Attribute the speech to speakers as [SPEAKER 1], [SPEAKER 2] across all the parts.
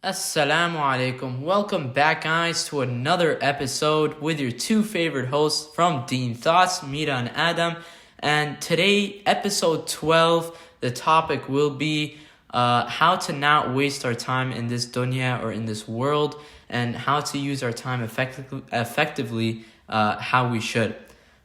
[SPEAKER 1] Assalamu alaikum. Welcome back, guys, to another episode with your two favorite hosts from Deen Thoughts, Mira and Adam. And today, episode 12, the topic will be how to not waste our time in this dunya or in this world, and how to use our time effectively how we should.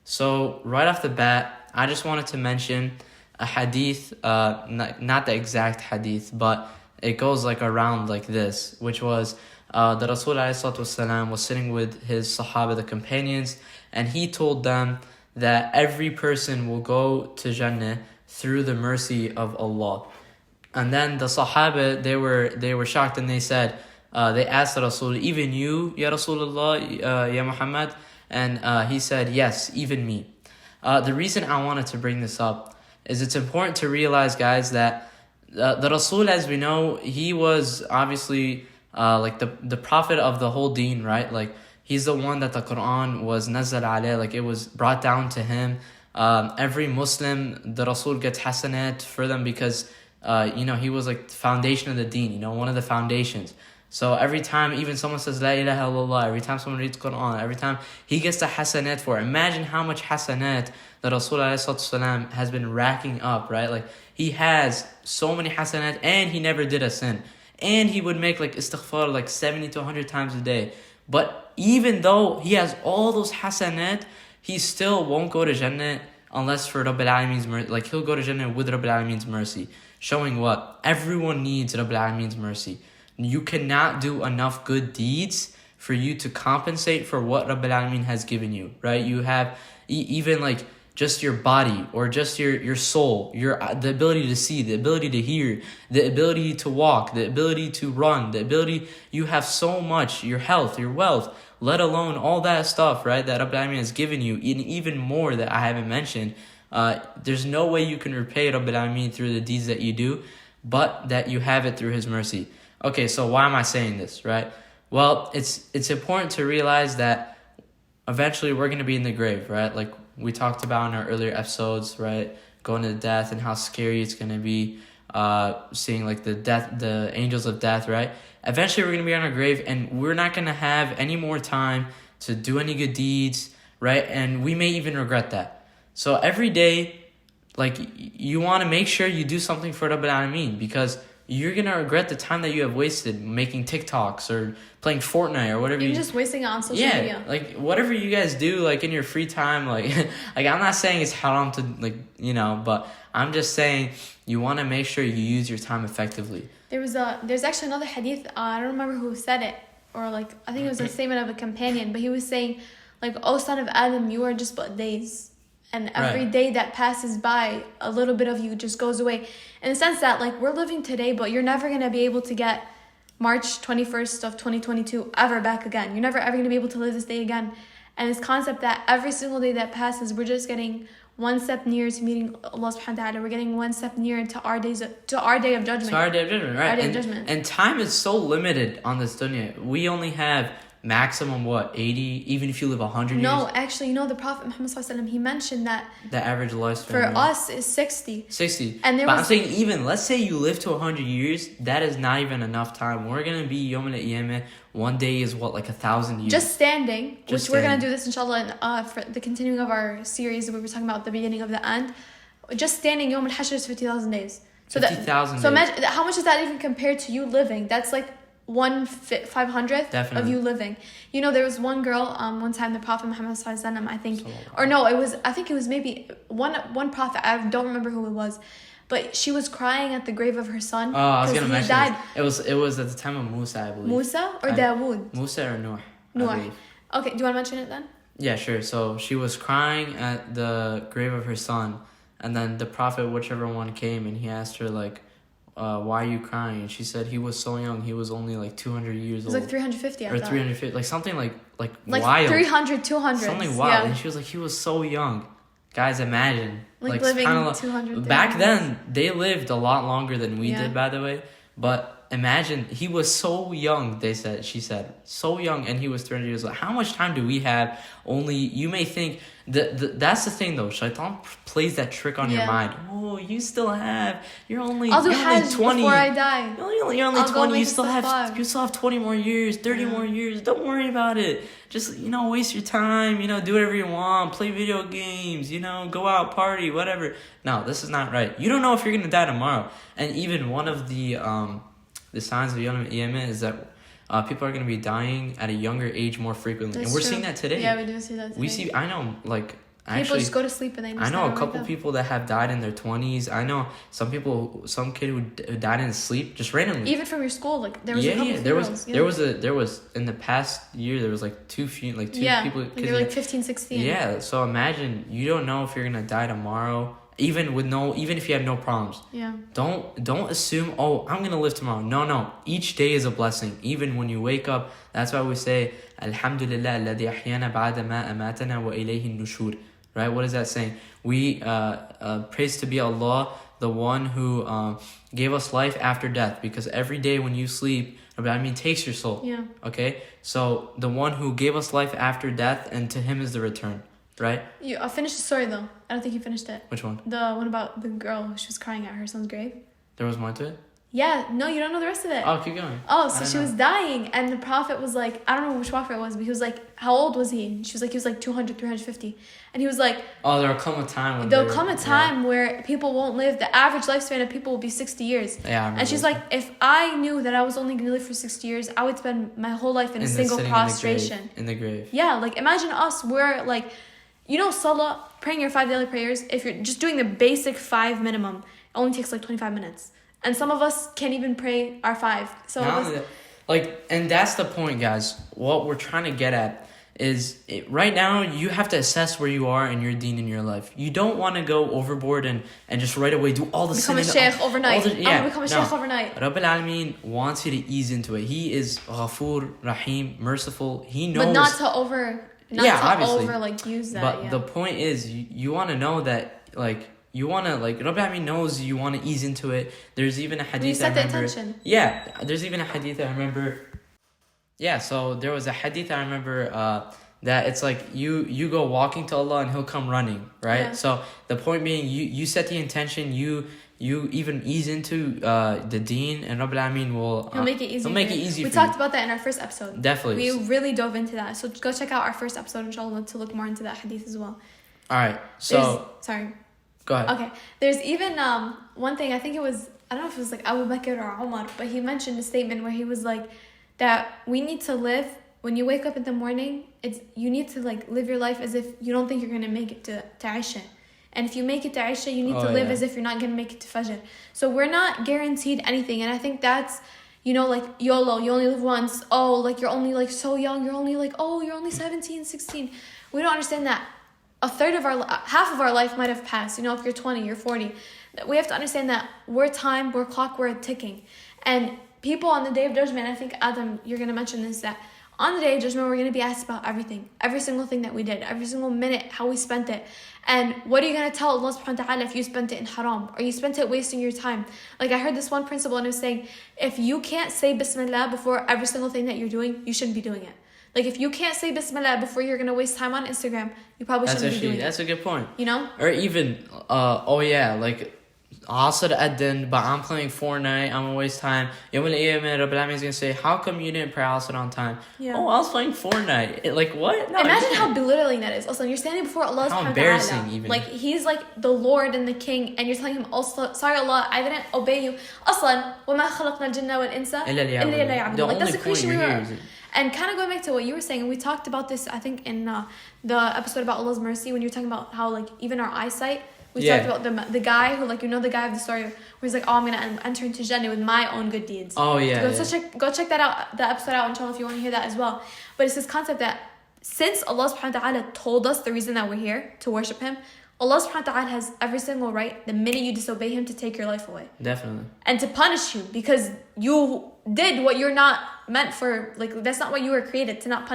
[SPEAKER 1] So, right off the bat, I just wanted to mention a hadith, not the exact hadith, but it goes like around like this, which was the Rasul ﷺ was sitting with his Sahaba, the companions, and he told them that every person will go to Jannah through the mercy of Allah. And then the Sahaba, they were shocked, and they said, they asked the Rasul, even you, Ya Rasulullah, Ya Muhammad? And he said, yes, even me. The reason I wanted to bring this up is it's important to realize, guys, that the Rasul, as we know, he was obviously like the prophet of the whole deen, right? Like, he's the one that the Quran was nazal alayh, like it was brought down to him. Every Muslim, the Rasul gets hasanat for them because he was like the foundation of the deen, one of the foundations. So every time even someone says La ilaha illallah, every time someone reads Quran, every time he gets the hasanat for it. Imagine how much hasanat that Rasulullah has been racking up, right? Like, he has so many hasanat, and he never did a sin. And he would make like istighfar like 70 to 100 times a day. But even though he has all those hasanat, he still won't go to Jannah unless for Rabbil Alameen's mercy. Like, he'll go to Jannah with Rabbil Alameen's mercy. Showing what? Everyone needs Rabbil Alameen's mercy. You cannot do enough good deeds for you to compensate for what Rabbil Alameen has given you, right? You have even like just your body, or just your soul, the ability to see, the ability to hear, the ability to walk, the ability to run, you have so much, your health, your wealth, let alone all that stuff, right, that Rabbil Alameen has given you, and even more that I haven't mentioned. There's no way you can repay Rabbil Alameen through the deeds that you do, but that you have it through His mercy. Okay, so why am I saying this, right? Well, it's important to realize that eventually we're going to be in the grave, right? Like we talked about in our earlier episodes, right? Going to death and how scary it's going to be, seeing like the angels of death, right? Eventually we're going to be on our grave, and we're not going to have any more time to do any good deeds, right? And we may even regret that. So every day, like, you want to make sure you do something for Rabbil Alameen, because you're going to regret the time that you have wasted making TikToks or playing Fortnite or whatever.
[SPEAKER 2] Even just wasting it on social media.
[SPEAKER 1] Yeah, like, whatever you guys do, like, in your free time, like, I'm not saying it's haram to, like, but I'm just saying you want to make sure you use your time effectively.
[SPEAKER 2] There's actually another hadith, I don't remember who said it, or, like, I think it was a statement of a companion, but he was saying, like, oh, son of Adam, you are just but days. And every day that passes by, a little bit of you just goes away. In the sense that, like, we're living today, but you're never going to be able to get March 21st of 2022 ever back again. You're never ever going to be able to live this day again. And this concept that every single day that passes, we're just getting one step nearer to meeting Allah subhanahu wa ta'ala. We're getting one step nearer to our day of judgment.
[SPEAKER 1] To our day of judgment, right?
[SPEAKER 2] And
[SPEAKER 1] time is so limited on this dunya. We only have maximum 80, even if you live 100 years?
[SPEAKER 2] No, actually, the Prophet Muhammad ﷺ, he mentioned that
[SPEAKER 1] the average lifespan
[SPEAKER 2] for us is 60.
[SPEAKER 1] But I'm saying, even let's say you live to 100 years, that is not even enough time. We're gonna be Yawm al-Qiyamah. One day is like 1,000 years.
[SPEAKER 2] Just standing, we're gonna do this inshallah for the continuing of our series that we were talking about at the beginning of the end. Just standing Yawm al-Hashr is 50,000 days.
[SPEAKER 1] 50,000
[SPEAKER 2] So imagine, how much is that even compared to you living? That's like 1/500th of you living. There was one girl, one time the Prophet Muhammad ﷺ, I think it was maybe one prophet, I don't remember who it was, but she was crying at the grave of her son.
[SPEAKER 1] Oh, I was gonna mention this. It was at the time of Musa, I believe.
[SPEAKER 2] Musa or Dawood?
[SPEAKER 1] Musa or Noah.
[SPEAKER 2] Noah. Okay, do you want to mention it then?
[SPEAKER 1] Yeah, sure. So she was crying at the grave of her son, and then the Prophet, whichever one, came, and he asked her, like, why are you crying? And she said he was so young. He was only like 200 years old.
[SPEAKER 2] It was like 350, I
[SPEAKER 1] or
[SPEAKER 2] thought.
[SPEAKER 1] 350, like something like wild.
[SPEAKER 2] 300, 200.
[SPEAKER 1] Something wild.
[SPEAKER 2] Yeah.
[SPEAKER 1] And she was like, he was so young. Guys, imagine.
[SPEAKER 2] Like living 200.
[SPEAKER 1] Back then, they lived a lot longer than we did, by the way. But imagine he was so young. She said so young, and he was 300 years old. How much time do we have? Only you may think that's the thing though. Shaitan plays that trick on your mind. Oh, you're only 20
[SPEAKER 2] before I die.
[SPEAKER 1] You're only 20. You still have 20 more years, 30 more years. Don't worry about it. Just waste your time. Do whatever you want. Play video games. Go out, party, whatever. No, this is not right. You don't know if you're gonna die tomorrow. And even one of the signs of Yawm al-Qiyamah is that people are going to be dying at a younger age more frequently.
[SPEAKER 2] That's
[SPEAKER 1] and we're
[SPEAKER 2] true.
[SPEAKER 1] seeing that today.
[SPEAKER 2] Yeah, we do see that today.
[SPEAKER 1] I know,
[SPEAKER 2] people just go to sleep and they
[SPEAKER 1] I know a couple people that have died in their 20s. I know some kid who died in his sleep just randomly.
[SPEAKER 2] Even from your school, there was a couple
[SPEAKER 1] there was in the past year there was two people.
[SPEAKER 2] They were 15, 16.
[SPEAKER 1] Yeah, so imagine you don't know if you're gonna die tomorrow. Even if you have no problems.
[SPEAKER 2] Yeah.
[SPEAKER 1] Don't assume, I'm gonna live tomorrow. No. Each day is a blessing. Even when you wake up, that's why we say, Alhamdulillah alladhi ahyana ba'da ma amatana wa ilayhi nushur. Right? What is that saying? We praise to be Allah, the one who gave us life after death. Because every day when you sleep, takes your soul.
[SPEAKER 2] Yeah.
[SPEAKER 1] Okay? So the one who gave us life after death, and to him is the return. Right?
[SPEAKER 2] I finished the story though. I don't think you finished it.
[SPEAKER 1] Which one?
[SPEAKER 2] The one about the girl. She was crying at her son's grave.
[SPEAKER 1] There was more to it?
[SPEAKER 2] Yeah. No, you don't know the rest of it.
[SPEAKER 1] Oh, keep going.
[SPEAKER 2] Oh, so she was dying, and the prophet was like, I don't know which prophet it was, but he was like, how old was he? And she was like, he was like 200, 350. And he was like,
[SPEAKER 1] there'll come a time
[SPEAKER 2] where people won't live. The average lifespan of people will be 60 years.
[SPEAKER 1] Yeah,
[SPEAKER 2] and she's like, if I knew that I was only going to live for 60 years, I would spend my whole life in a single prostration.
[SPEAKER 1] In the grave.
[SPEAKER 2] Yeah, imagine us, we're salah, praying your 5 daily prayers, if you're just doing the basic 5 minimum, it only takes 25 minutes. And some of us can't even pray our 5. So
[SPEAKER 1] and that's the point, guys. What we're trying to get at is right now you have to assess where you are in your deen in your life. You don't want to go overboard and just right away do all the
[SPEAKER 2] become a sheikh overnight. I'm going to become a sheikh overnight.
[SPEAKER 1] Rabb al-Alameen wants you to ease into it. He is Ghafoor, Rahim, merciful. He knows.
[SPEAKER 2] But not to obviously. Use that.
[SPEAKER 1] But the point is, you want to know that, you want to, Rabb al-Alameen knows you want to ease into it. There's even a hadith I remember.
[SPEAKER 2] Intention.
[SPEAKER 1] Yeah, there's even a hadith I remember. Yeah, so there was a hadith I remember that it's you go walking to Allah and He'll come running, right? Yeah. So the point being, you set the intention, you even ease into the deen, and Rabb al-Alameen will...
[SPEAKER 2] He'll make it easy.
[SPEAKER 1] We
[SPEAKER 2] talked about that in our first episode.
[SPEAKER 1] Definitely.
[SPEAKER 2] We really dove into that. So go check out our first episode, inshallah, to look more into that hadith as well.
[SPEAKER 1] All right, so...
[SPEAKER 2] Sorry.
[SPEAKER 1] Go ahead.
[SPEAKER 2] Okay. There's even one thing, I think it was... I don't know if it was Abu Bakr or Umar, but he mentioned a statement where he was that we need to live... When you wake up in the morning, you need to live your life as if you don't think you're going to make it to Aisha. And if you make it to Aisha, you need to live as if you're not going to make it to Fajr. So we're not guaranteed anything. And I think that's, YOLO, you only live once. You're only so young. You're only you're only 17, 16. We don't understand that half of our life might have passed. If you're 20, you're 40. We have to understand that we're time, we're clock, we're ticking. And people on the Day of Judgment, I think, Adam, you're going to mention this, that on the Day of Judgment, we're going to be asked about everything. Every single thing that we did. Every single minute, how we spent it. And what are you going to tell Allah subhanahu wa ta'ala if you spent it in haram? Or you spent it wasting your time? I heard this one principle and it was saying, if you can't say Bismillah before every single thing that you're doing, you shouldn't be doing it. If you can't say Bismillah before you're going to waste time on Instagram, you probably shouldn't be doing it.
[SPEAKER 1] That's a good point.
[SPEAKER 2] Or
[SPEAKER 1] even, Asr Adin, but I'm playing Fortnite, I'm gonna waste time. Yawm al-Qiyamah, Rabb al-Alameen is gonna say, how come you didn't pray Asr on time?
[SPEAKER 2] Yeah.
[SPEAKER 1] I was playing Fortnite. What? No,
[SPEAKER 2] imagine how belittling that is. Also, you're standing before Allah subhanahu wa ta'ala.
[SPEAKER 1] How embarrassing even.
[SPEAKER 2] He's the Lord and the King, and you're telling him, also, sorry Allah, I didn't obey you. Aslan, وَمَا خَلَقْنَا الْجِنَّ وَالْإِنسَ إِلَّا لِيَعْبُدُونَ. That's the creation we were. And kind of going back to what you were saying, and we talked about this, I think, in the episode about Allah's mercy, when you were talking about how, even our eyesight, we talked about the guy who, the guy of the story, where he's I'm going to enter into Jannah with my own good deeds.
[SPEAKER 1] Oh, yeah.
[SPEAKER 2] Go check that out, the episode out, inshallah, if you want to hear that as well. But it's this concept that since Allah subhanahu wa ta'ala told us the reason that we're here, to worship Him, Allah subhanahu wa ta'ala has every single right, the minute you disobey Him, to take your life away.
[SPEAKER 1] Definitely.
[SPEAKER 2] And to punish you, because you did what you're not meant for, that's not what you were created, to not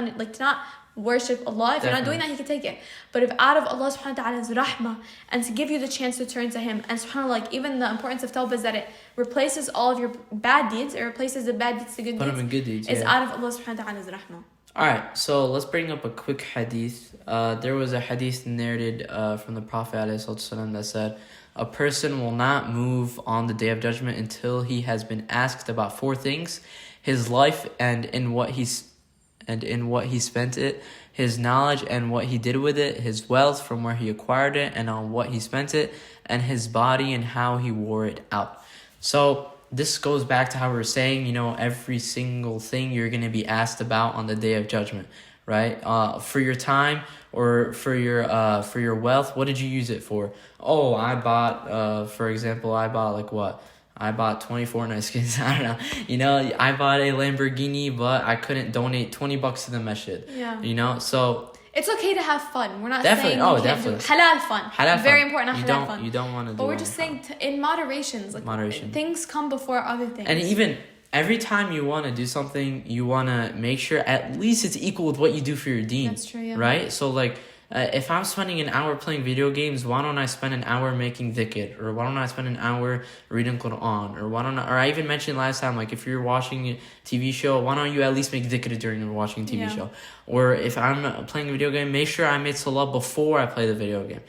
[SPEAKER 2] worship Allah. If you're not doing that, He can take it. But if out of Allah subhanahu wa ta'ala's rahmah, and to give you the chance to turn to Him, and subhanAllah, like even the importance of tawbah is that it replaces all of your bad deeds, it replaces the bad deeds to good
[SPEAKER 1] Put
[SPEAKER 2] deeds.
[SPEAKER 1] them in good deeds.
[SPEAKER 2] It's out of Allah subhanahu wa ta'ala's rahmah.
[SPEAKER 1] Alright, so let's bring up a quick hadith. There was a hadith narrated from the Prophet ﷺ that said, a person will not move on the Day of Judgment until he has been asked about 4 things: his life and in what he spent it, his knowledge and what he did with it, his wealth from where he acquired it and on what he spent it, and his body and how he wore it out. So this goes back to how we were saying, every single thing you're going to be asked about on the Day of Judgment, right? For your time or for your wealth, what did you use it for? Oh, I bought, for example, like what? I bought 24 nice skins. I don't know. I bought a Lamborghini, but I couldn't donate $20 to the masjid.
[SPEAKER 2] Yeah.
[SPEAKER 1] So
[SPEAKER 2] it's okay to have fun. We're not
[SPEAKER 1] definitely,
[SPEAKER 2] saying you
[SPEAKER 1] definitely.
[SPEAKER 2] can't do halal fun. Very
[SPEAKER 1] fun.
[SPEAKER 2] important, halal fun.
[SPEAKER 1] You don't want to do.
[SPEAKER 2] But we're just saying in moderation.
[SPEAKER 1] Moderation.
[SPEAKER 2] Things come before other things.
[SPEAKER 1] And even every time you want to do something, you want to make sure at least it's equal with what you do for your deen.
[SPEAKER 2] That's true. Yeah.
[SPEAKER 1] Right. So like, if I'm spending an hour playing video games, why don't I spend an hour making dhikr? Or why don't I spend an hour reading Quran? Or I even mentioned last time, like if you're watching a TV show, why don't you at least make dhikr during watching a TV show? Or if I'm playing a video game, make sure I made salah before I play the video game.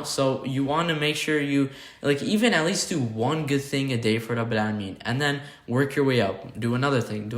[SPEAKER 1] So you want to make sure you, like, even at least do one good thing a day for Rabbil Alameen, and then work your way up. Do another thing.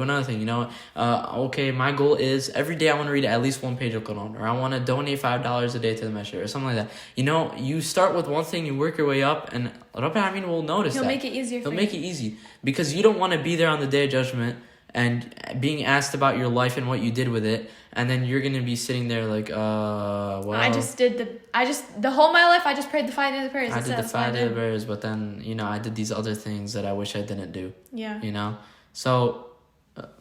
[SPEAKER 1] Okay, my goal is every day I want to read at least 1 page of Quran, or I want to donate $5 a day to the masjid, or something like that. You start with one thing, you work your way up, and Rabbil Alameen will notice that.
[SPEAKER 2] He'll make it easier for you.
[SPEAKER 1] He'll make it easy, because you don't want to be there on the Day of Judgment and being asked about your life and what you did with it, and then you're gonna be sitting there like, well, the whole my life I just prayed the 5 daily prayers. I did the 5 daily prayers, but then I did these other things that I wish I didn't do.
[SPEAKER 2] Yeah.
[SPEAKER 1] So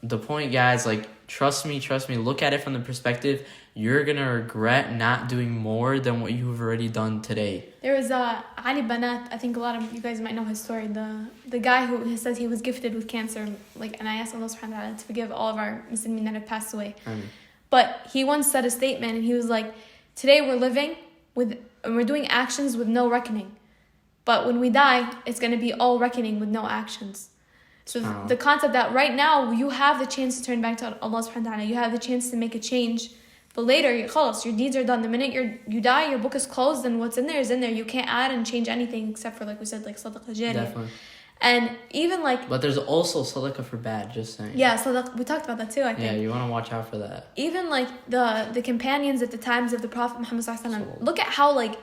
[SPEAKER 1] the point, guys, like, trust me, look at it from the perspective you're gonna regret not doing more than what you've already done today.
[SPEAKER 2] There was Ali Banat. I think a lot of you guys might know his story. The guy who says he was gifted with cancer, and I asked Allah subhanahu wa ta'ala to forgive all of our Muslimin that have passed away. But he once said a statement, and he was like, today we're living and we're doing actions with no reckoning. But when we die, it's going to be all reckoning with no actions. So the concept that right now you have the chance to turn back to Allah subhanahu wa ta'ala. You have the chance to make a change. But later, your deeds are done. The minute you die, your book is closed, and what's in there is in there. You can't add and change anything except for, like we said, like sadaqah jariyah.
[SPEAKER 1] Definitely.
[SPEAKER 2] And even like...
[SPEAKER 1] But there's also sadaqah for bad, just saying.
[SPEAKER 2] Yeah, sadaqah. We talked about that too, I think.
[SPEAKER 1] Yeah, you want to watch out for that.
[SPEAKER 2] Even like the companions at the times of the Prophet Muhammad sallallahu alaihi wasallam, look at how like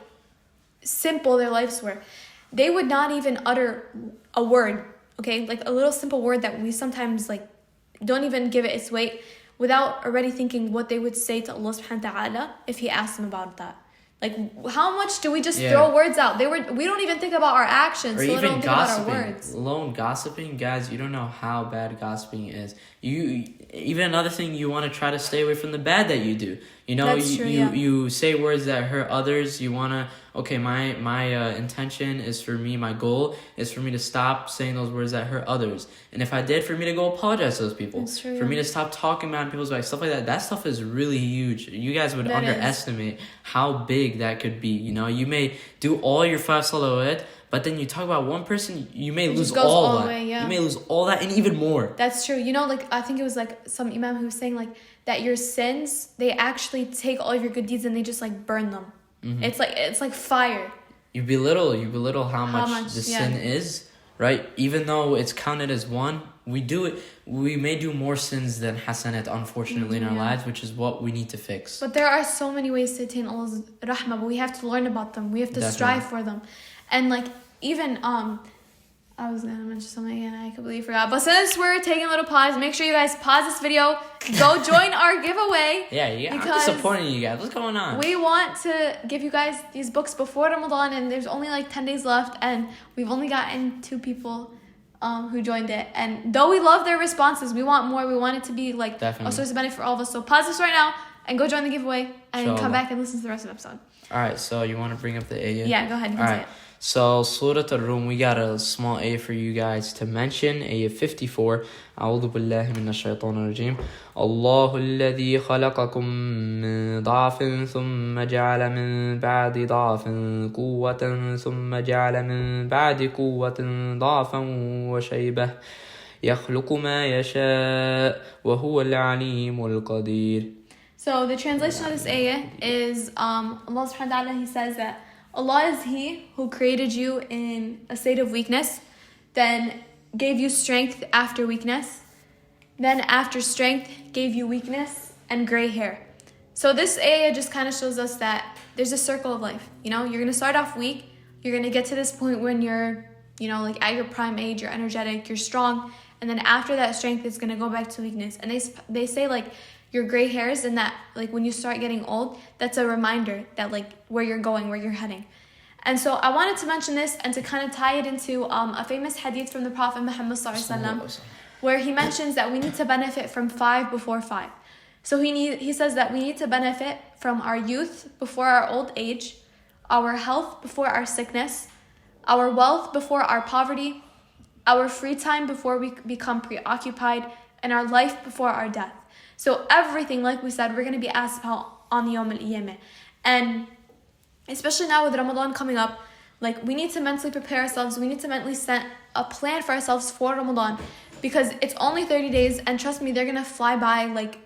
[SPEAKER 2] simple their lives were. They would not even utter a word, okay? Like a little simple word that we sometimes like don't even give it its weight, without already thinking what they would say to Allah subhanahu wa ta'ala if He asked them about that. Like, how much do we just throw words out? We don't even think about our actions,
[SPEAKER 1] or
[SPEAKER 2] so
[SPEAKER 1] even
[SPEAKER 2] we don't think
[SPEAKER 1] gossiping.
[SPEAKER 2] about our words.
[SPEAKER 1] Alone gossiping, guys, you don't know how bad gossiping is. Even another thing, you want to try to stay away from the bad that you do.
[SPEAKER 2] That's true,
[SPEAKER 1] you say words that hurt others. You want to, okay, my intention is for me, my goal is for me to stop saying those words that hurt others. And if I did, for me to go apologize to those people.
[SPEAKER 2] That's true,
[SPEAKER 1] for me to stop talking about people's back, stuff like that. That stuff is really huge. You guys would underestimate how big that could be. You may do all your 5 salawat, but then you talk about one person, you may lose all that. You may lose all that and even more.
[SPEAKER 2] That's true. Like, I think it was like some imam who was saying like that your sins, they actually take all of your good deeds and they just like burn them. Mm-hmm. It's like fire. You belittle how much the sin is, right? Even though it's counted as one, we may do more sins than hasanat, unfortunately, in our lives, which is what we need to fix. But there are so many ways to attain Allah's rahmah, but we have to learn about them. We have to strive for them. And like, even I was gonna mention something and I completely forgot. But since we're taking a little pause, make sure you guys pause this video, go join our giveaway. Yeah, I'm disappointing you guys. What's going on? We want to give you guys these books before Ramadan, and there's only like 10 days left, and we've only gotten 2 people who joined it. And though we love their responses, we want more. We want it to be like a source of benefit for all of us. So pause this right now and go join the giveaway and come back and listen to the rest of the episode. All right, so you want to bring up the ayah? Yeah, go ahead. You can say it.
[SPEAKER 1] So, Surah Al-Rum, we got a small ayah for you guys to mention. Ayah 54. أعوذ بالله من الشيطان الرجيم. الله الذي خلقكم من ضعف ثم جعل من بعد ضعف قوة ثم جعل من بعد قوة ضعفا وشيبة يخلق ما يشاء وهو العليم القدير.
[SPEAKER 2] So the translation of this ayah is Allah subhanahu wa ta'ala, he says that Allah is He who created you in a state of weakness, then gave you strength after weakness, then after strength gave you weakness and gray hair. So this ayah just kind of shows us that there's a circle of life. You know, you're going to start off weak, you're going to get to this point when you're, you know, like at your prime age, you're energetic, you're strong, and then after that strength is going to go back to weakness. And they say like your gray hairs, and that like when you start getting old, that's a reminder that like where you're going, where you're heading. And so I wanted to mention this and to kind of tie it into a famous hadith from the Prophet Muhammad ﷺ, where he mentions that we need to benefit from 5 before 5. So he says that we need to benefit from our youth before our old age, our health before our sickness, our wealth before our poverty, our free time before we become preoccupied, and our life before our death. So everything, like we said, we're going to be asked about on the Yawm al-Qiyamah. And especially now with Ramadan coming up, like we need to mentally prepare ourselves. We need to mentally set a plan for ourselves for Ramadan, because it's only 30 days, and trust me, they're going to fly by like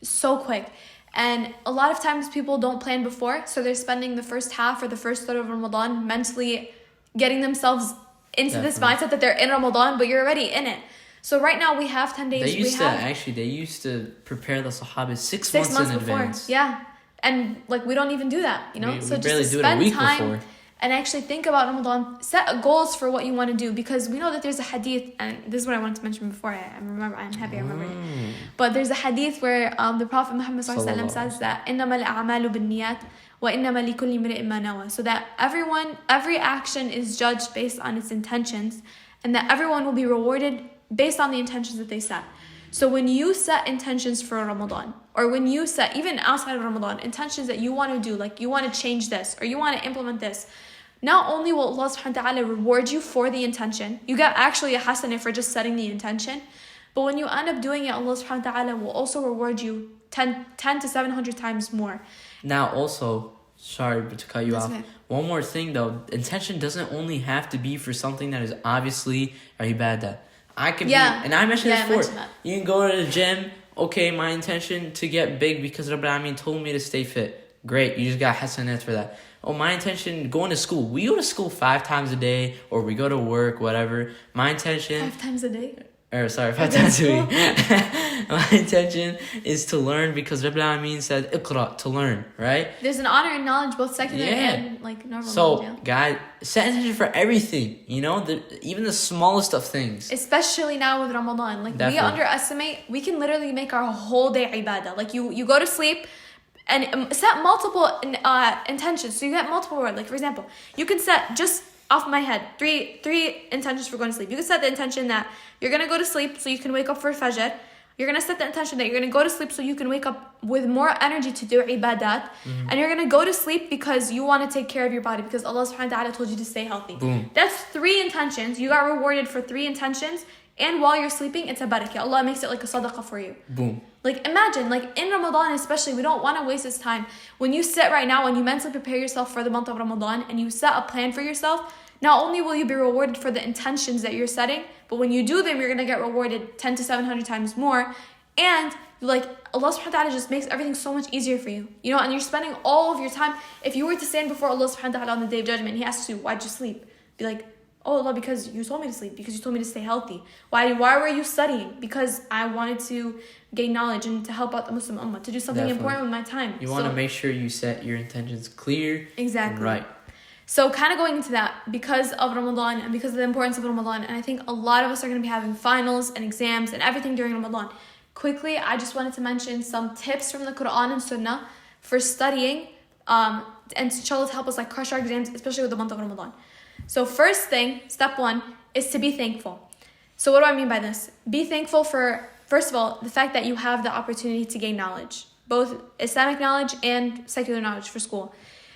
[SPEAKER 2] so quick. And a lot of times people don't plan before, so they're spending the first half or the first third of Ramadan mentally getting themselves into this mindset that they're in Ramadan, but you're already in it. So right now we have 10 days.
[SPEAKER 1] They used to prepare the Sahabas 6 months in
[SPEAKER 2] before.
[SPEAKER 1] advance.
[SPEAKER 2] Yeah. And like we don't even do that, you know?
[SPEAKER 1] We
[SPEAKER 2] so
[SPEAKER 1] barely
[SPEAKER 2] just to
[SPEAKER 1] do it a week
[SPEAKER 2] spend time
[SPEAKER 1] before.
[SPEAKER 2] and actually think about Ramadan, set goals for what you want to do, because we know that there's a hadith, and this is what I wanted to mention before. I'm happy I remembered it. But there's a hadith where the Prophet Muhammad ﷺ says that إِنَّمَا الْأَعْمَالُ بِالنِّيَّاتِ وَإِنَّمَا لِكُلِّ امْرِئٍ مَا نَوَى. So that every action is judged based on its intentions, and that everyone will be rewarded based on the intentions that they set. So when you set intentions for Ramadan, or when you set, even outside of Ramadan, intentions that you want to do, like you want to change this, or you want to implement this, not only will Allah subhanahu wa ta'ala reward you for the intention, you get actually a hasanah for just setting the intention, but when you end up doing it, Allah subhanahu wa ta'ala will also reward you 10 to 700 times more.
[SPEAKER 1] Now also, sorry to cut you
[SPEAKER 2] That's
[SPEAKER 1] off.
[SPEAKER 2] okay.
[SPEAKER 1] One more thing though, intention doesn't only have to be for something that is obviously ibadah. I could be, and I mentioned this before. You can go to the gym. Okay, my intention to get big because Rabbil Alameen told me to stay fit. Great, you just got hasanat for that. Oh, my intention going to school. We go to school 5 times a day, or we go to work, whatever. My intention
[SPEAKER 2] 5 times a day.
[SPEAKER 1] 5 times a week. My intention is to learn because Rabbil Alameen said iqra, to learn, right?
[SPEAKER 2] There's an honor in knowledge, both secular and like normal.
[SPEAKER 1] So, guys, set intention for everything. You know, even the smallest of things.
[SPEAKER 2] Especially now with Ramadan, like
[SPEAKER 1] Definitely.
[SPEAKER 2] we underestimate. We can literally make our whole day ibadah. Like you go to sleep and set multiple intentions. So you get multiple words. Like for example, you can set just off my head, three intentions for going to sleep. You can set the intention that you're going to go to sleep so you can wake up for Fajr. You're going to set the intention that you're going to go to sleep so you can wake up with more energy to do ibadat. And you're going to go to sleep because you want to take care of your body, because Allah subhanahu wa ta'ala told you to stay healthy.
[SPEAKER 1] Boom.
[SPEAKER 2] That's 3 intentions. You got rewarded for 3 intentions. And while you're sleeping, it's a barakah. Allah makes it like a sadaqah for you.
[SPEAKER 1] Boom.
[SPEAKER 2] Like imagine, like in Ramadan especially, we don't want to waste this time. When you sit right now and you mentally prepare yourself for the month of Ramadan and you set a plan for yourself, not only will you be rewarded for the intentions that you're setting, but when you do them, you're going to get rewarded 10 to 700 times more. And like Allah subhanahu wa ta'ala just makes everything so much easier for you. You know, and you're spending all of your time. If you were to stand before Allah subhanahu wa ta'ala on the day of judgment, He asks you, why'd you sleep? Be like, oh Allah, because you told me to sleep, because you told me to stay healthy. Why were you studying? Because I wanted to gain knowledge and to help out the Muslim Ummah, to do something important with my time.
[SPEAKER 1] You want to make sure you set your intentions clear.
[SPEAKER 2] Exactly.
[SPEAKER 1] Right.
[SPEAKER 2] So kind of going into that, because of Ramadan and because of the importance of Ramadan, and I think a lot of us are going to be having finals and exams and everything during Ramadan. Quickly, I just wanted to mention some tips from the Quran and Sunnah for studying and inshallah to help us like crush our exams, especially with the month of Ramadan. So first thing, step 1, is to be thankful. So what do I mean by this? Be thankful for, first of all, the fact that you have the opportunity to gain knowledge, both Islamic knowledge and secular knowledge for school.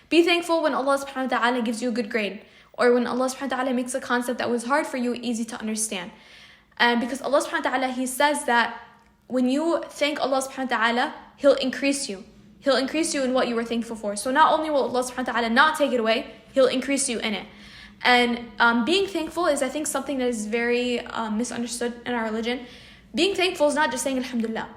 [SPEAKER 2] Be thankful when Allah subhanahu wa ta'ala gives you a good grade. or when Allah subhanahu wa ta'ala makes a concept that was hard for you easy to understand. And because Allah subhanahu wa ta'ala, He says that when you thank Allah subhanahu wa ta'ala, He'll increase you. He'll increase you in what you were thankful for. So not only will Allah subhanahu wa ta'ala not take it away, He'll increase you in it. And being thankful is, I think, something that is very misunderstood in our religion. Being thankful is not just saying Alhamdulillah.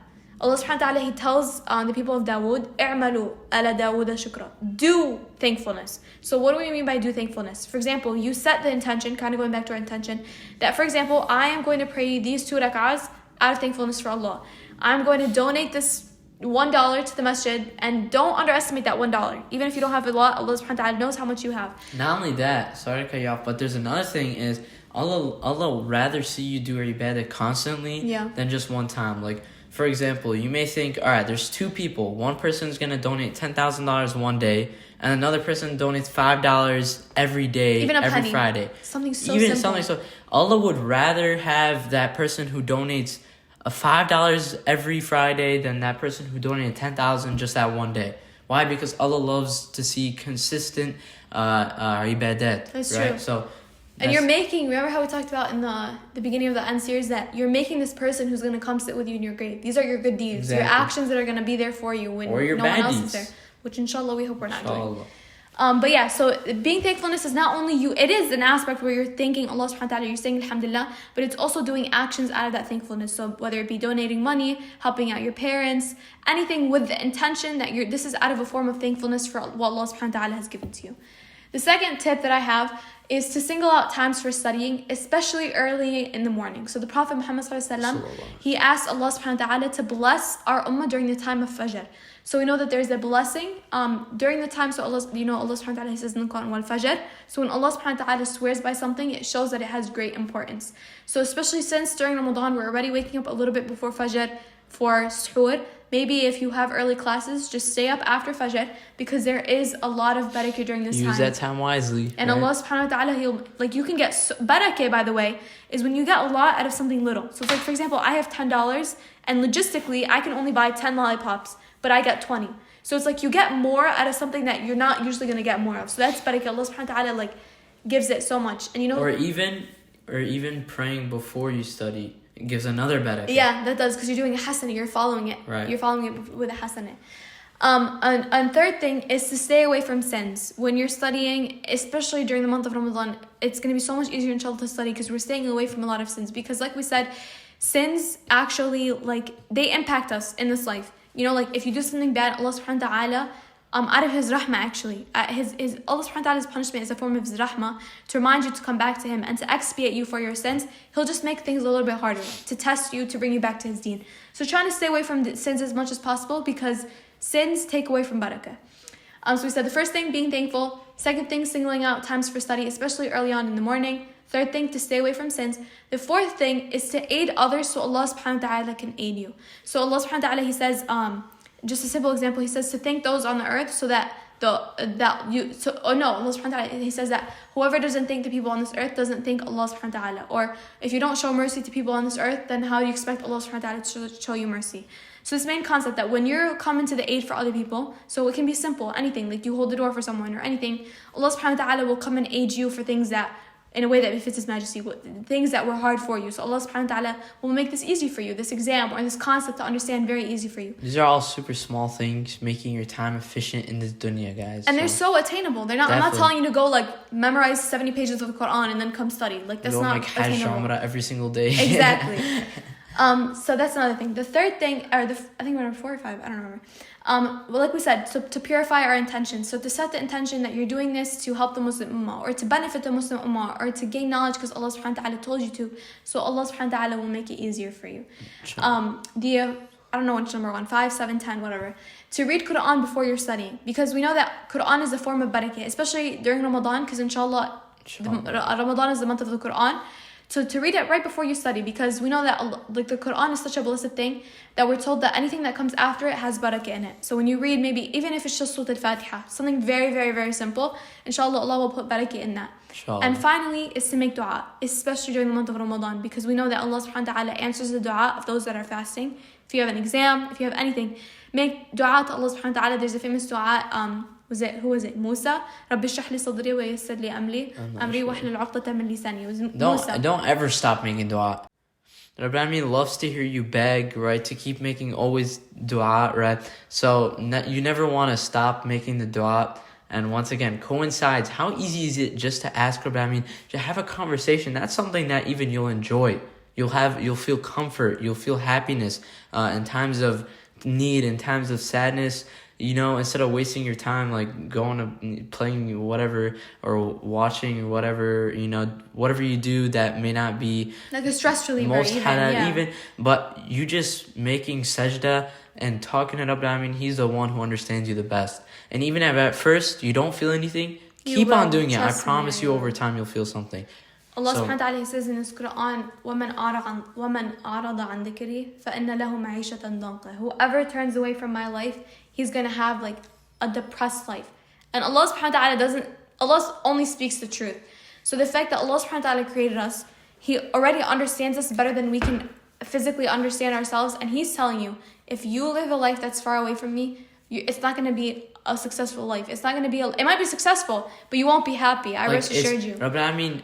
[SPEAKER 2] Allah subhanahu wa ta'ala, He tells the people of Dawood, اعملوا على داود شكرا. Do thankfulness. So what do we mean by do thankfulness? For example, you set the intention, kind of going back to our intention, that for example, I am going to pray these 2 rak'ahs out of thankfulness for Allah. I'm going to donate this $1 to the masjid, and don't underestimate that $1. Even if you don't have a lot, Allah subhanahu wa ta'ala knows how much you have.
[SPEAKER 1] Not only that, sorry to cut you off, but there's another thing is Allah would rather see you do ibadah constantly than just one time. Like, for example, you may think, all right, there's 2 people. One person's going to donate $10,000 one day, and another person donates $5 every day,
[SPEAKER 2] even a
[SPEAKER 1] every
[SPEAKER 2] penny.
[SPEAKER 1] Friday.
[SPEAKER 2] Something so
[SPEAKER 1] even
[SPEAKER 2] simple.
[SPEAKER 1] Something so. Allah would rather have that person who donates $5 every Friday than that person who donated $10,000 just that one day. Why? Because Allah loves to see consistent ibadat.
[SPEAKER 2] That's
[SPEAKER 1] right?
[SPEAKER 2] true.
[SPEAKER 1] So,
[SPEAKER 2] and you're making, remember how we talked about in the beginning of the end series, that you're making this person who's going to come sit with you in your grave. These are your good deeds, your actions that are going to be there for you when no one else is there. Which inshallah we hope we're not doing. But yeah, so being thankfulness is not only you, it is an aspect where you're thanking Allah subhanahu wa ta'ala, you're saying alhamdulillah, but it's also doing actions out of that thankfulness. So whether it be donating money, helping out your parents, anything with the intention that this is out of a form of thankfulness for what Allah subhanahu wa ta'ala has given to you. The second tip that I have is to single out times for studying, especially early in the morning. So the Prophet Muhammad sallallahu alaihi wasallam, he asked Allah subhanahu wa ta'ala to bless our ummah during the time of Fajr. So we know that there's a blessing during the time. So Allah subhanahu wa ta'ala, He says in the Quran, wal Fajr. So when Allah subhanahu wa ta'ala swears by something, it shows that it has great importance. So especially since during Ramadan, we're already waking up a little bit before Fajr for suhoor. Maybe if you have early classes, just stay up after Fajr, because there is a lot of barakah during this time.
[SPEAKER 1] Use that time wisely.
[SPEAKER 2] And right? Allah subhanahu wa ta'ala, you can get barakah, by the way, is when you get a lot out of something little. So it's like, for example, I have $10 and logistically I can only buy 10 lollipops, but I get 20. So it's like you get more out of something that you're not usually going to get more of. So that's barakah. Allah subhanahu wa ta'ala gives it so much. And
[SPEAKER 1] or even praying before you study. It gives another barakah.
[SPEAKER 2] Yeah, that does, because you're doing a hasanah, you're following it.
[SPEAKER 1] Right.
[SPEAKER 2] You're following it with a hasanah. And third thing is to stay away from sins. When you're studying, especially during the month of Ramadan, it's going to be so much easier inshallah to study because we're staying away from a lot of sins. Because like we said, sins actually, they impact us in this life. If you do something bad, Allah subhanahu wa ta'ala, out of His rahmah actually, his Allah subhanahu wa ta'ala's punishment is a form of His rahmah to remind you to come back to Him and to expiate you for your sins. He'll just make things a little bit harder to test you, to bring you back to His deen. So trying to stay away from the sins as much as possible, because sins take away from barakah. So we said the first thing, being thankful. Second thing, singling out times for study, especially early on in the morning. Third thing, to stay away from sins. The fourth thing is to aid others so Allah subhanahu wa ta'ala can aid you. So Allah subhanahu wa ta'ala, He says, just a simple example, He says to thank those on the earth so that Allah subhanahu wa ta'ala, He says that whoever doesn't thank the people on this earth doesn't thank Allah subhanahu wa ta'ala. Or if you don't show mercy to people on this earth, then how do you expect Allah subhanahu wa ta'ala to show you mercy? So this main concept that when you're coming to the aid for other people, so it can be simple, anything, like you hold the door for someone or anything, Allah subhanahu wa ta'ala will come and aid you for things that, in a way that befits His majesty, things that were hard for you. So Allah subhanahu wa ta'ala will make this easy for you, this exam or this concept to understand very easy for you.
[SPEAKER 1] These are all super small things, making your time efficient in this dunya, guys.
[SPEAKER 2] And they're so attainable. They're not. Definitely. I'm not telling you to go memorize 70 pages of the Quran and then come study. That's not attainable.
[SPEAKER 1] Every single day.
[SPEAKER 2] Exactly. So that's another thing. The third thing, I think we're number 4 or 5, I don't remember. Like we said, so to purify our intention. So to set the intention that you're doing this to help the Muslim Ummah, or to benefit the Muslim Ummah, or to gain knowledge because Allah subhanahu wa ta'ala told you to. So Allah subhanahu wa ta'ala will make it easier for you. I don't know which number 1, 5, 7, 10, whatever. To read Quran before you're studying. Because we know that Quran is a form of barakah, especially during Ramadan, because inshallah. Ramadan is the month of the Quran. So to read it right before you study, because we know that the Quran is such a blessed thing that we're told that anything that comes after it has barakah in it. So when you read, maybe even if it's just Surah Al-Fatiha, something very, very, very simple, inshallah Allah will put barakah in that. Inshallah. And finally is to make dua, especially during the month of Ramadan, because we know that Allah subhanahu wa ta'ala answers the dua of those that are fasting. If you have an exam, if you have anything, make dua to Allah subhanahu wa ta'ala. There's a famous dua who was it? Musa. رب اشرح لي صدري ويسر لي أمري واحلل عقدة من لساني. It was Musa.
[SPEAKER 1] Don't ever stop making dua. Rabbi Amin loves to hear you beg, right? To keep making always dua, right? So you never want to stop making the dua. And once again, coincides. How easy is it just to ask Rabbi Amin to have a conversation? That's something that even you'll enjoy. You'll feel comfort. You'll feel happiness in times of need, in times of sadness. Instead of wasting your time like going to playing whatever or watching whatever, whatever you do that may not be
[SPEAKER 2] like a stress reliever,
[SPEAKER 1] most even, but you just making sajda and talking it up. I mean, he's the one who understands you the best. And even if at first you don't feel anything, keep on doing it. I promise you, over time you'll feel something.
[SPEAKER 2] Allah subhanahu wa ta'ala says in His Quran, وَمَنْ أَعْرَضَ عَنْ ذِكْرِي فَإِنَّ لَهُ مَعِيشَةً ضَنْكَ. Whoever turns away from my life, he's going to have like a depressed life. And Allah subhanahu wa ta'ala Allah only speaks the truth. So the fact that Allah subhanahu wa ta'ala created us, He already understands us better than we can physically understand ourselves. And He's telling you, if you live a life that's far away from me, it's not going to be a successful life. It's not going to be, it might be successful, but you won't be happy. I rest assured you.
[SPEAKER 1] But I mean,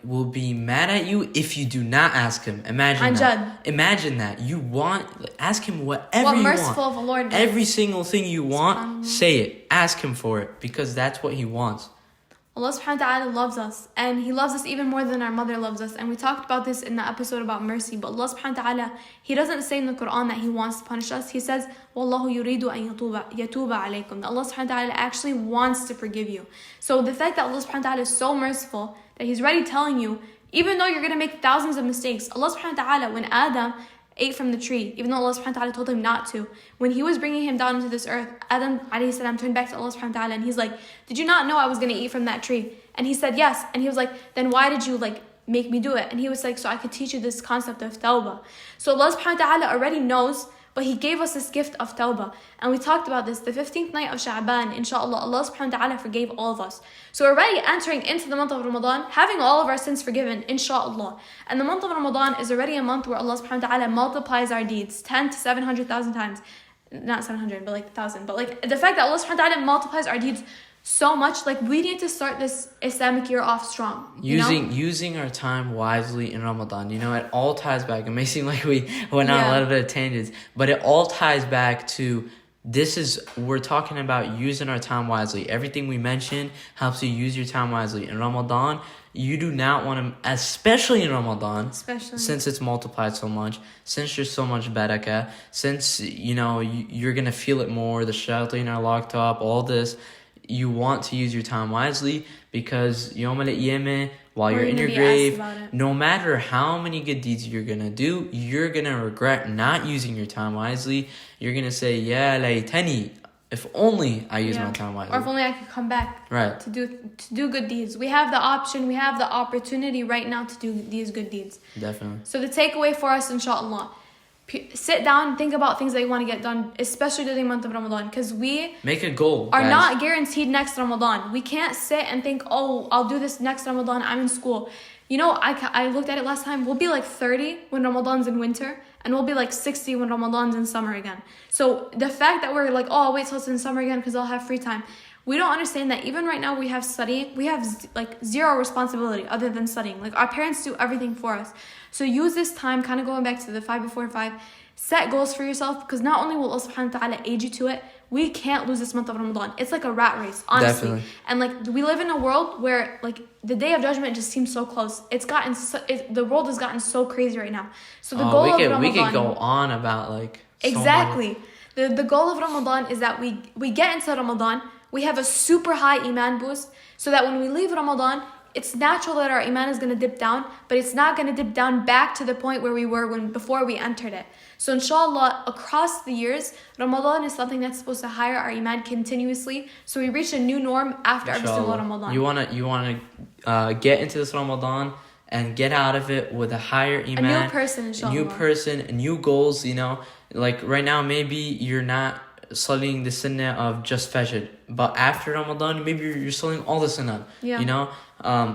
[SPEAKER 1] will be mad at you if you do not ask him. Imagine that. You want, ask him whatever you want. What merciful of a Lord. Every single thing you want, say it. Ask him for it, because that's what he wants.
[SPEAKER 2] Allah subhanahu wa ta'ala loves us, and He loves us even more than our mother loves us. And we talked about this in the episode about mercy. But Allah subhanahu wa ta'ala, He doesn't say in the Quran that He wants to punish us. He says, وَاللَّهُ يُرِيدُ أَن يَتُوبَ عَلَيْكُمْ. That Allah subhanahu wa ta'ala actually wants to forgive you. So the fact that Allah subhanahu wa ta'ala is so merciful, that He's already telling you, even though you're going to make thousands of mistakes, Allah subhanahu wa ta'ala, when Adam ate from the tree, even though Allah subhanahu wa ta'ala told him not to, when He was bringing him down into this earth, Adam alayhi salam turned back to Allah subhanahu wa ta'ala and he's like, did you not know I was going to eat from that tree? And he said yes. And he was like, then why did you make me do it? And he was like, so I could teach you this concept of tawbah. So Allah subhanahu wa ta'ala already knows, but He gave us this gift of tawbah. And we talked about this, the 15th night of Sha'ban, inshallah, Allah subhanahu wa ta'ala forgave all of us. So we're already entering into the month of Ramadan, having all of our sins forgiven, inshallah. And the month of Ramadan is already a month where Allah subhanahu wa ta'ala multiplies our deeds 10 to 700,000 times. Not 700, but 1,000. But the fact that Allah subhanahu wa ta'ala multiplies our deeds so much, we need to start this Islamic year off strong.
[SPEAKER 1] Using our time wisely in Ramadan. It all ties back. It may seem like we went on a little bit of tangents, but it all ties back to we're talking about using our time wisely. Everything we mentioned helps you use your time wisely. In Ramadan, you do not want to, especially in Ramadan, since it's multiplied so much, since there's so much barakah, since, you're going to feel it more, the shayateen are locked up, all this. You want to use your time wisely, because Yawm al-Qiyamah, while you're in your grave, no matter how many good deeds you're going to do, you're going to regret not using your time wisely. You're going to say, Ya laytani, if only I used my time wisely.
[SPEAKER 2] Or if only I could come back to do good deeds. We have the option, we have the opportunity right now to do these good deeds.
[SPEAKER 1] Definitely.
[SPEAKER 2] So the takeaway for us, inshallah, sit down and think about things that you want to get done, especially during the month of Ramadan, because we
[SPEAKER 1] make a goal.
[SPEAKER 2] Are not guaranteed next Ramadan. We can't sit and think, oh, I'll do this next Ramadan, I'm in school. I looked at it last time. We'll be 30 when Ramadan's in winter, and we'll be 60 when Ramadan's in summer again. So the fact that we're I'll wait till it's in summer again because I'll have free time. We don't understand that even right now we have studying. We have zero responsibility other than studying. Our parents do everything for us. So use this time, kind of going back to the 5 before 5, set goals for yourself, because not only will Allah subhanahu wa ta'ala aid you to it, we can't lose this month of Ramadan. It's like a rat race, honestly. Definitely. And we live in a world where the day of judgment just seems so close. The world has gotten so crazy right now. So the goal of Ramadan,
[SPEAKER 1] we could go on about
[SPEAKER 2] exactly. The goal of Ramadan is that we get into Ramadan, we have a super high iman boost, so that when we leave Ramadan, it's natural that our iman is going to dip down, but it's not going to dip down back to the point where we were before we entered it. So inshallah, across the years, Ramadan is something that's supposed to higher our iman continuously, so we reach a new norm after every single Ramadan.
[SPEAKER 1] You wanna get into this Ramadan and get out of it with a higher iman,
[SPEAKER 2] a new person, inshallah.
[SPEAKER 1] New goals. Right now, maybe you're not studying the sunnah of just Fajr, but after Ramadan, maybe you're studying all the sunnah.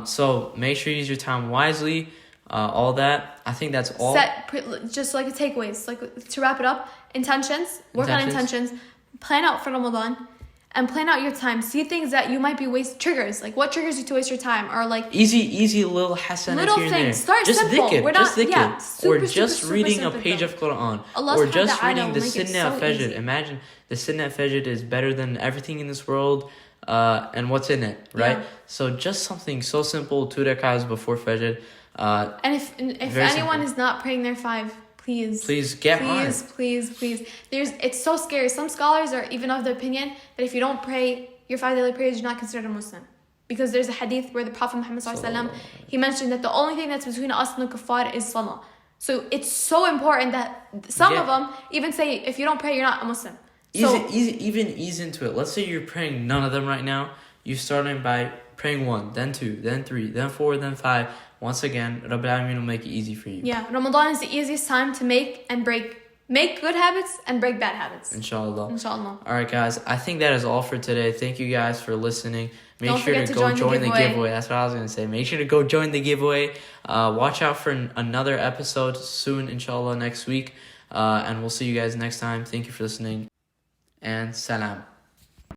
[SPEAKER 1] So make sure you use your time wisely. All that, I think that's all.
[SPEAKER 2] Just takeaways, to wrap it up, intentions. Work on intentions. Plan out for Ramadan, and plan out your time. See things that you might be triggers. Like what triggers you to waste your time, or like
[SPEAKER 1] easy little hasanat
[SPEAKER 2] little
[SPEAKER 1] here and
[SPEAKER 2] things.
[SPEAKER 1] there.
[SPEAKER 2] Start
[SPEAKER 1] just
[SPEAKER 2] simple.
[SPEAKER 1] Dhikr,
[SPEAKER 2] We're not,
[SPEAKER 1] just dhikr.
[SPEAKER 2] yeah, super,
[SPEAKER 1] Or just
[SPEAKER 2] super
[SPEAKER 1] reading a
[SPEAKER 2] simple,
[SPEAKER 1] page
[SPEAKER 2] though.
[SPEAKER 1] of Quran.
[SPEAKER 2] Allah
[SPEAKER 1] Or
[SPEAKER 2] subhanahu
[SPEAKER 1] just
[SPEAKER 2] wa ta'ala
[SPEAKER 1] reading the
[SPEAKER 2] will make it
[SPEAKER 1] sunnah of
[SPEAKER 2] so
[SPEAKER 1] Fajr.
[SPEAKER 2] easy.
[SPEAKER 1] Imagine the sunnah of Fajr is better than everything in this world. And what's in it, right?
[SPEAKER 2] Yeah.
[SPEAKER 1] So just something so simple, 2 rakahs before Fajr.
[SPEAKER 2] And if anyone is not praying their 5, please
[SPEAKER 1] get on.
[SPEAKER 2] Please. It's so scary. Some scholars are even of the opinion that if you don't pray your 5 daily prayers, you're not considered a Muslim. Because there's a hadith where the Prophet Muhammad ﷺ, he mentioned that the only thing that's between us and the kuffar is salah. So it's so important that some of them even say, if you don't pray, you're not a Muslim.
[SPEAKER 1] Ease into it. Let's say you're praying none of them right now. You starting by praying 1, then 2, then 3, then 4, then 5. Once again, Rabbil Alameen will make it easy for you.
[SPEAKER 2] Yeah, Ramadan is the easiest time to make good habits and break bad habits.
[SPEAKER 1] Inshallah.
[SPEAKER 2] Inshallah.
[SPEAKER 1] Alright guys, I think that is all for today. Thank you guys for listening. Make sure to go join the giveaway. That's what I was going to say. Make sure to go join the giveaway. Watch out for another episode soon, inshallah, next week. And we'll see you guys next time. Thank you for listening. And salam.